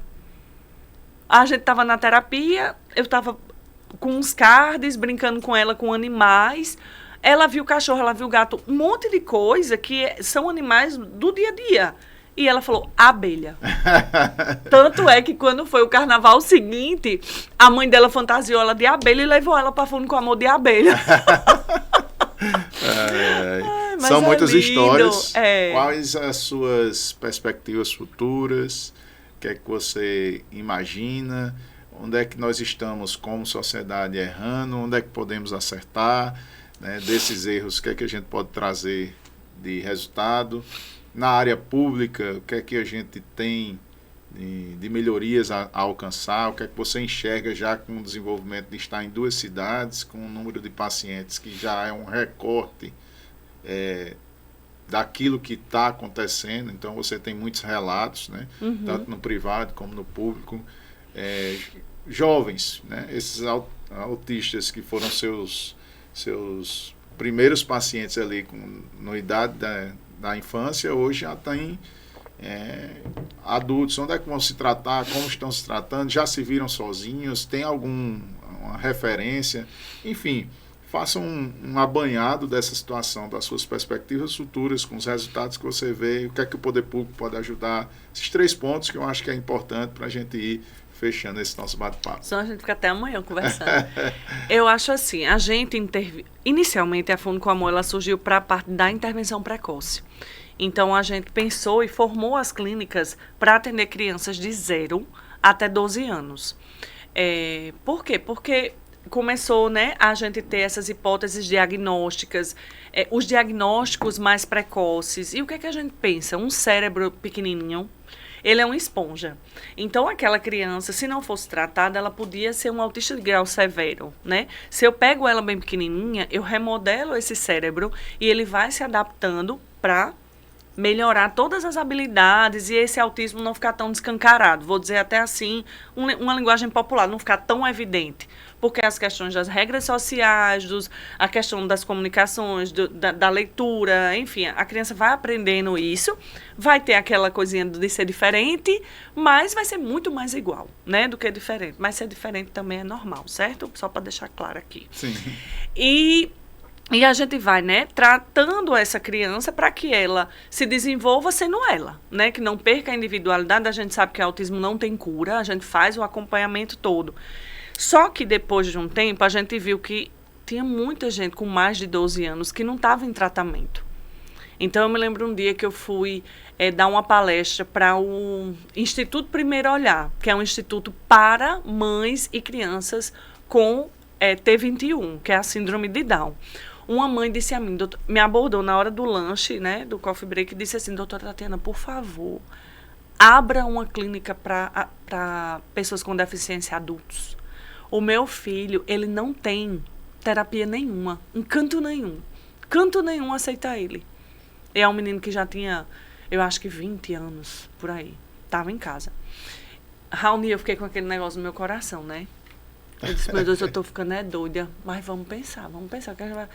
A gente estava na terapia, eu estava com uns cards, brincando com ela, com animais. Ela viu o cachorro, ela viu o gato, um monte de coisa que são animais do dia a dia. E ela falou, abelha. Tanto é que quando foi o carnaval seguinte, a mãe dela fantasiou ela de abelha e levou ela para fundo com amor de abelha. São muitas histórias. Quais as suas perspectivas futuras? O que é que você imagina? Onde é que nós estamos como sociedade errando? Onde é que podemos acertar? Né? Desses erros, o que é que a gente pode trazer de resultado? Na área pública, o que é que a gente tem de melhorias a alcançar? O que é que você enxerga já com o desenvolvimento de estar em 2 cidades, com um número de pacientes que já é um recorte daquilo que está acontecendo? Então, você tem muitos relatos, né? Uhum. Tanto no privado como no público. Jovens, né? Esses autistas que foram seus primeiros pacientes ali na idade da infância, hoje já têm adultos. Onde é que vão se tratar, como estão se tratando, já se viram sozinhos, tem alguma referência, enfim, façam um apanhado dessa situação, das suas perspectivas futuras, com os resultados que você vê, o que é que o poder público pode ajudar, esses 3 pontos que eu acho que é importante para a gente ir fechando esse nosso bate-papo. Senão a gente fica até amanhã conversando. Eu acho assim, a gente inicialmente a Fundo com Amor, ela surgiu para a parte da intervenção precoce. Então a gente pensou e formou as clínicas para atender crianças de 0 até 12 anos. Por quê? Porque começou, né, a gente ter essas hipóteses diagnósticas, os diagnósticos mais precoces. E o que é que a gente pensa? Um cérebro pequenininho, ele é uma esponja. Então, aquela criança, se não fosse tratada, ela podia ser um autista de grau severo, né? Se eu pego ela bem pequenininha, eu remodelo esse cérebro e ele vai se adaptando para melhorar todas as habilidades e esse autismo não ficar tão descancarado. Vou dizer até assim, uma linguagem popular, não ficar tão evidente. Porque as questões das regras sociais, a questão das comunicações, da leitura, enfim, a criança vai aprendendo isso, vai ter aquela coisinha de ser diferente, mas vai ser muito mais igual, né, do que diferente. Mas ser diferente também é normal, certo? Só para deixar claro aqui. Sim. E a gente vai, né, tratando essa criança para que ela se desenvolva sendo ela, né, que não perca a individualidade. A gente sabe que o autismo não tem cura, a gente faz o acompanhamento todo. Só que depois de um tempo, a gente viu que tinha muita gente com mais de 12 anos que não estava em tratamento. Então, eu me lembro um dia que eu fui dar uma palestra para o Instituto Primeiro Olhar, que é um instituto para mães e crianças com T21, que é a síndrome de Down. Uma mãe disse a mim, me abordou na hora do lanche, né, do coffee break, e disse assim: doutora Tatiana, por favor, abra uma clínica para pessoas com deficiência adultos. O meu filho, ele não tem terapia nenhuma, em canto nenhum aceita ele. É um menino que já tinha, eu acho que 20 anos, por aí, estava em casa. Raoni, eu fiquei com aquele negócio no meu coração, né? Eu disse, meu Deus, eu tô ficando doida. Mas vamos pensar. Que a gente vai...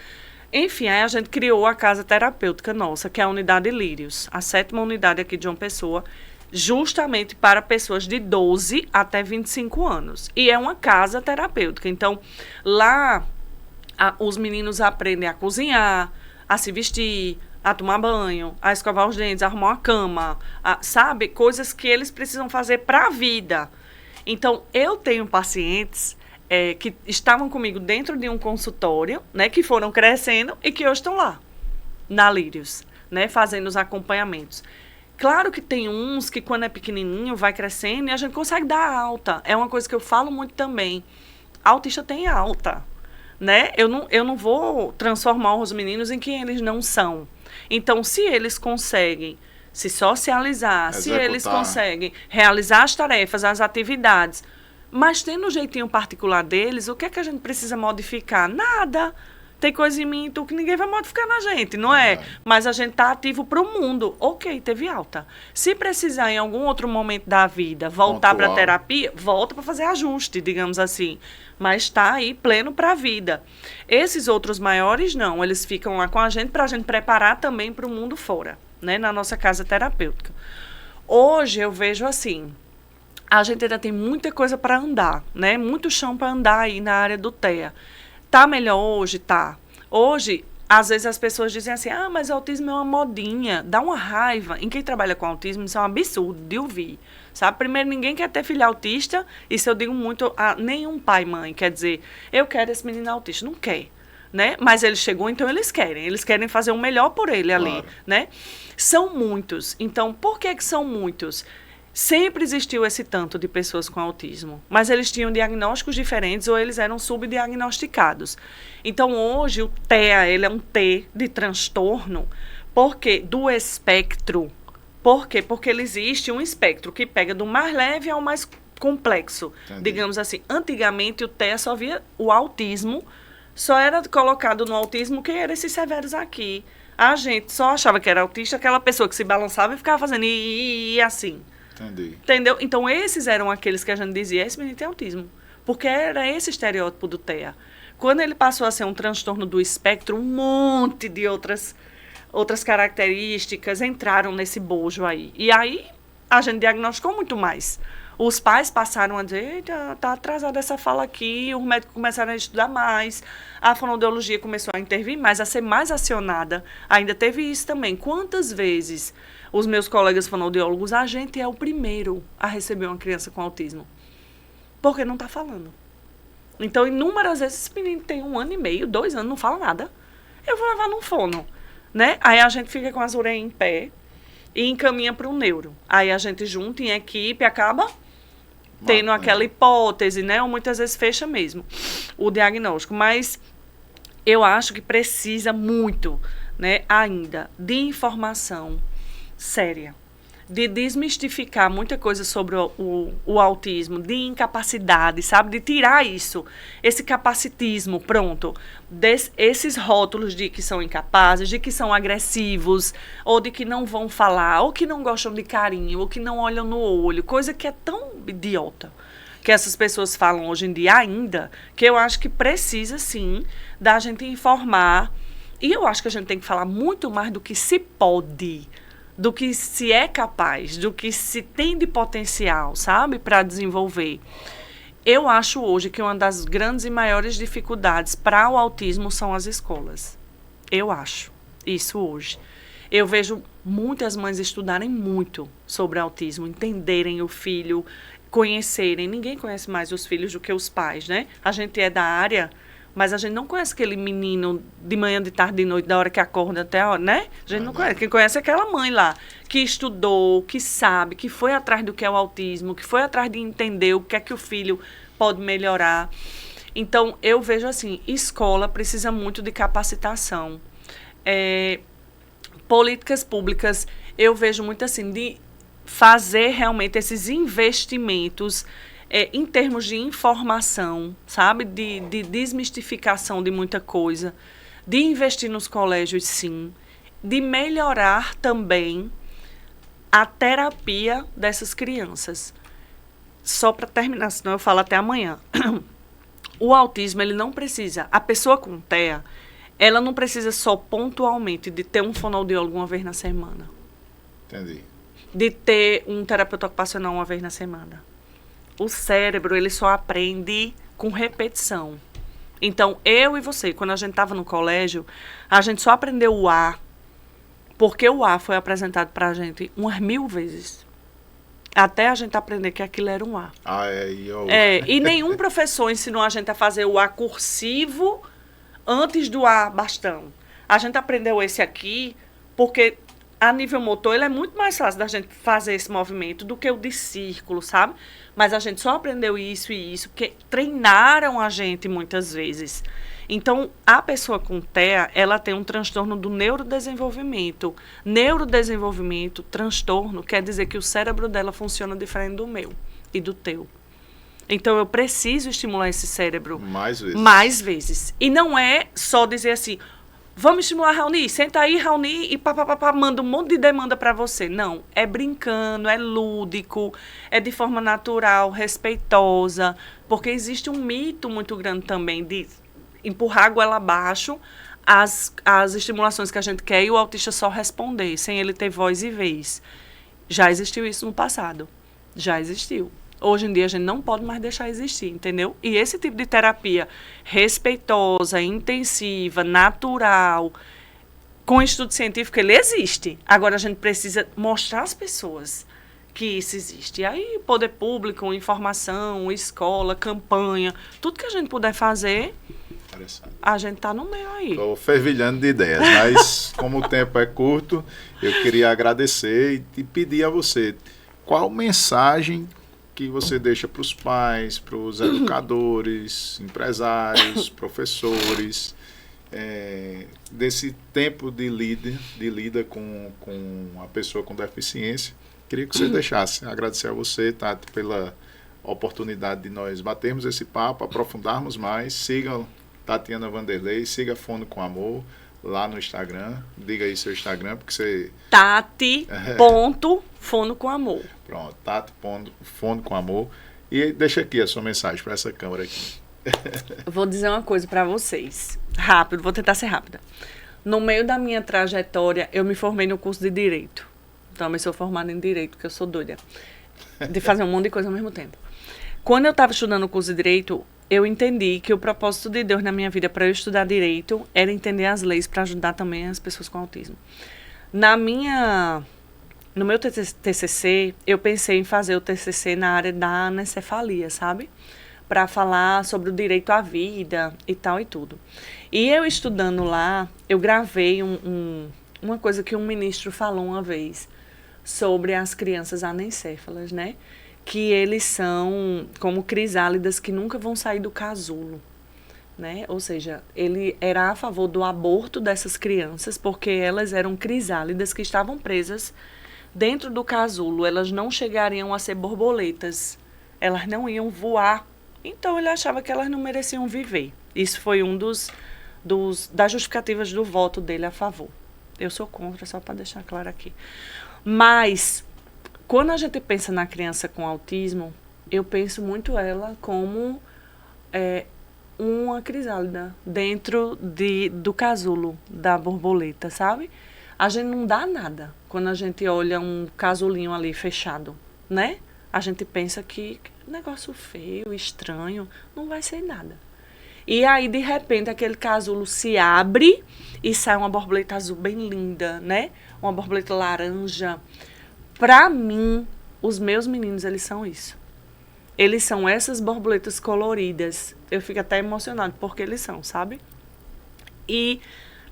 Enfim, aí a gente criou a casa terapêutica nossa, que é a unidade Lírios, a 7ª unidade aqui de João Pessoa, justamente para pessoas de 12 até 25 anos. E é uma casa terapêutica. Então, lá, os meninos aprendem a cozinhar, a se vestir, a tomar banho, a escovar os dentes, a arrumar uma cama, sabe? Coisas que eles precisam fazer para a vida. Então, eu tenho pacientes que estavam comigo dentro de um consultório, né, que foram crescendo e que hoje estão lá, na Lírios, né, fazendo os acompanhamentos. Claro que tem uns que, quando é pequenininho, vai crescendo e a gente consegue dar alta. É uma coisa que eu falo muito também. Autista tem alta, né? Eu não vou transformar os meninos em quem eles não são. Então, se eles conseguem se socializar, se eles conseguem realizar as tarefas, as atividades, mas tendo um jeitinho particular deles, o que é que a gente precisa modificar? Nada. Tem coisa em mim e tu que ninguém vai modificar na gente, não é? Mas a gente está ativo para o mundo. Ok, teve alta. Se precisar em algum outro momento da vida voltar para a terapia, volta para fazer ajuste, digamos assim. Mas está aí pleno para a vida. Esses outros maiores não, eles ficam lá com a gente para a gente preparar também para o mundo fora, né? Na nossa casa terapêutica. Hoje eu vejo assim, a gente ainda tem muita coisa para andar, né? Muito chão para andar aí na área do TEA. Tá melhor hoje? Tá. Hoje, às vezes as pessoas dizem assim, mas autismo é uma modinha. Dá uma raiva. Em quem trabalha com autismo, isso é um absurdo de ouvir. Sabe? Primeiro, ninguém quer ter filho autista. Isso eu digo muito a nenhum pai e mãe. Quer dizer, eu quero esse menino autista. Não quer, né? Mas ele chegou, então eles querem. Eles querem fazer o melhor por ele ali, claro, né? São muitos. Então, por que são muitos? Sempre existiu esse tanto de pessoas com autismo, mas eles tinham diagnósticos diferentes ou eles eram subdiagnosticados. Então, hoje, o TEA, ele é um T de transtorno, porque do espectro. Por quê? Porque ele existe um espectro que pega do mais leve ao mais complexo. Entendi. Digamos assim, antigamente o TEA só via o autismo, só era colocado no autismo quem eram esses severos aqui. A gente só achava que era autista aquela pessoa que se balançava e ficava fazendo e assim. Entendi. Entendeu? Então, esses eram aqueles que a gente dizia, esse menino tem autismo. Porque era esse estereótipo do TEA. Quando ele passou a ser um transtorno do espectro, um monte de outras características entraram nesse bojo aí. E aí, a gente diagnosticou muito mais. Os pais passaram a dizer, eita, tá atrasada essa fala aqui, os médicos começaram a estudar mais, a fonoaudiologia começou a intervir mais, a ser mais acionada. Ainda teve isso também. Quantas vezes os meus colegas fonoaudiólogos, a gente é o primeiro a receber uma criança com autismo? Porque não está falando. Então, inúmeras vezes, esse menino tem 1 ano e meio, 2 anos, não fala nada. Eu vou levar num fono, né? Aí a gente fica com as orelhas em pé e encaminha para o neuro. Aí a gente junta em equipe, acaba tendo aquela hipótese, né? Ou muitas vezes fecha mesmo o diagnóstico. Mas eu acho que precisa muito, né, ainda, de informação séria, de desmistificar muita coisa sobre o autismo, de incapacidade, sabe? De tirar isso, esse capacitismo, pronto, esses rótulos de que são incapazes, de que são agressivos, ou de que não vão falar, ou que não gostam de carinho, ou que não olham no olho, coisa que é tão idiota que essas pessoas falam hoje em dia ainda, que eu acho que precisa, sim, da gente informar, e eu acho que a gente tem que falar muito mais do que se pode, do que se é capaz, do que se tem de potencial, sabe, para desenvolver. Eu acho hoje que uma das grandes e maiores dificuldades para o autismo são as escolas. Eu acho isso hoje. Eu vejo muitas mães estudarem muito sobre autismo, entenderem o filho, conhecerem. Ninguém conhece mais os filhos do que os pais, né? A gente é da área, mas a gente não conhece aquele menino de manhã, de tarde, de noite, da hora que acorda até a hora, né? A gente não conhece. Quem conhece é aquela mãe lá, que estudou, que sabe, que foi atrás do que é o autismo, que foi atrás de entender o que é que o filho pode melhorar. Então, eu vejo assim, escola precisa muito de capacitação. Políticas públicas, eu vejo muito assim, de fazer realmente esses investimentos em termos de informação, sabe? De desmistificação de muita coisa, de investir nos colégios, sim, de melhorar também a terapia dessas crianças. Só para terminar, senão eu falo até amanhã. O autismo, ele não precisa, a pessoa com TEA, ela não precisa só pontualmente de ter um fonoaudiólogo uma vez na semana. Entendi. De ter um terapeuta ocupacional uma vez na semana. O cérebro, ele só aprende com repetição. Então, eu e você, quando a gente estava no colégio, a gente só aprendeu o A, porque o A foi apresentado para a gente umas 1000 vezes. Até a gente aprender que aquilo era um A. E nenhum professor ensinou a gente a fazer o A cursivo antes do A bastão. A gente aprendeu esse aqui porque a nível motor ele é muito mais fácil da gente fazer esse movimento do que o de círculo, sabe? Mas a gente só aprendeu isso e isso porque treinaram a gente muitas vezes. Então, a pessoa com TEA, ela tem um transtorno do neurodesenvolvimento. Neurodesenvolvimento, transtorno, quer dizer que o cérebro dela funciona diferente do meu e do teu. Então, eu preciso estimular esse cérebro mais vezes. Mais vezes. E não é só dizer assim, vamos estimular Raoni, senta aí, Raoni, e papapá, manda um monte de demanda para você. Não, é brincando, é lúdico, é de forma natural, respeitosa, porque existe um mito muito grande também de empurrar a goela abaixo as estimulações que a gente quer e o autista só responder, sem ele ter voz e vez. Já existiu isso no passado. Já existiu. Hoje em dia a gente não pode mais deixar existir, entendeu? E esse tipo de terapia respeitosa, intensiva, natural, com estudo científico, ele existe. Agora a gente precisa mostrar às pessoas que isso existe. E aí, poder público, informação, escola, campanha, tudo que a gente puder fazer, a gente tá no meio aí. Estou fervilhando de ideias, mas como o tempo é curto, eu queria agradecer e pedir a você, qual mensagem que você deixa para os pais, para os educadores, empresários, professores, desse tempo de lida com a pessoa com deficiência. Queria que você deixasse. Agradecer a você, Tati, pela oportunidade de nós batermos esse papo, aprofundarmos mais. Siga Tatiana Vanderlei, siga Fono com Amor lá no Instagram. Diga aí seu Instagram, porque você... Tati.Fono com Amor. Pronto, Tati.Fono com Amor. E deixa aqui a sua mensagem para essa câmera aqui. Vou dizer uma coisa para vocês. Rápido, vou tentar ser rápida. No meio da minha trajetória, eu me formei no curso de Direito. Também sou formada em Direito, porque eu sou doida de fazer um monte de coisa ao mesmo tempo. Quando eu estava estudando o curso de Direito, eu entendi que o propósito de Deus na minha vida para eu estudar Direito era entender as leis para ajudar também as pessoas com autismo. No meu TCC, eu pensei em fazer o TCC na área da anencefalia, sabe? Para falar sobre o direito à vida e tal e tudo. E eu estudando lá, eu gravei uma coisa que um ministro falou uma vez sobre as crianças anencéfalas, né? que eles são como crisálidas que nunca vão sair do casulo, né? Ou seja, ele era a favor do aborto dessas crianças porque elas eram crisálidas que estavam presas dentro do casulo. Elas não chegariam a ser borboletas, elas não iam voar. Então ele achava que elas não mereciam viver. Isso foi um das justificativas do voto dele a favor. Eu sou contra, só para deixar claro aqui. Mas quando a gente pensa na criança com autismo, eu penso muito ela como uma crisálida dentro do casulo da borboleta, sabe? A gente não dá nada quando a gente olha um casulinho ali fechado, né? A gente pensa que negócio feio, estranho, não vai ser nada. E aí, de repente, aquele casulo se abre e sai uma borboleta azul bem linda, né? Uma borboleta laranja. Pra mim, os meus meninos, eles são isso. Eles são essas borboletas coloridas. Eu fico até emocionada porque eles são, sabe? E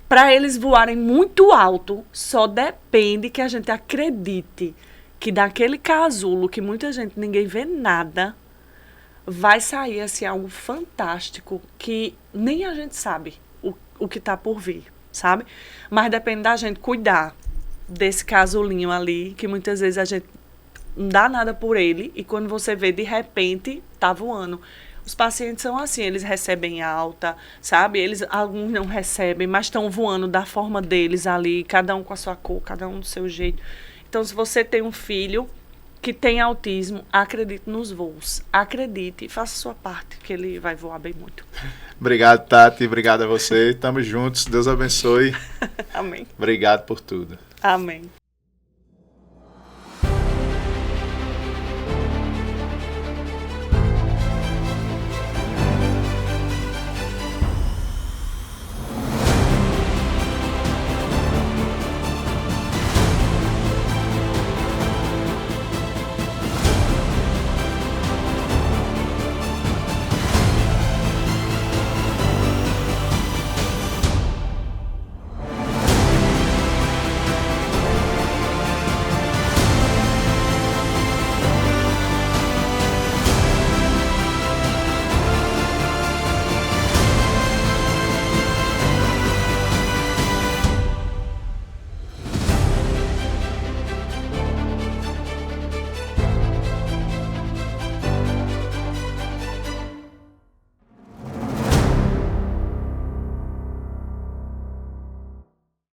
para eles voarem muito alto, só depende que a gente acredite que daquele casulo, que muita gente, ninguém vê nada, vai sair assim, algo fantástico que nem a gente sabe o que está por vir, sabe? Mas depende da gente cuidar desse casulinho ali, que muitas vezes a gente não dá nada por ele, e quando você vê, de repente, tá voando. Os pacientes são assim, eles recebem alta, sabe? Alguns não recebem, mas estão voando da forma deles ali, cada um com a sua cor, cada um do seu jeito. Então, se você tem um filho que tem autismo, acredite nos voos. Acredite e faça a sua parte, que ele vai voar bem muito. Obrigado, Tati. Obrigado a você. Estamos juntos. Deus abençoe. Amém. Obrigado por tudo. Amém.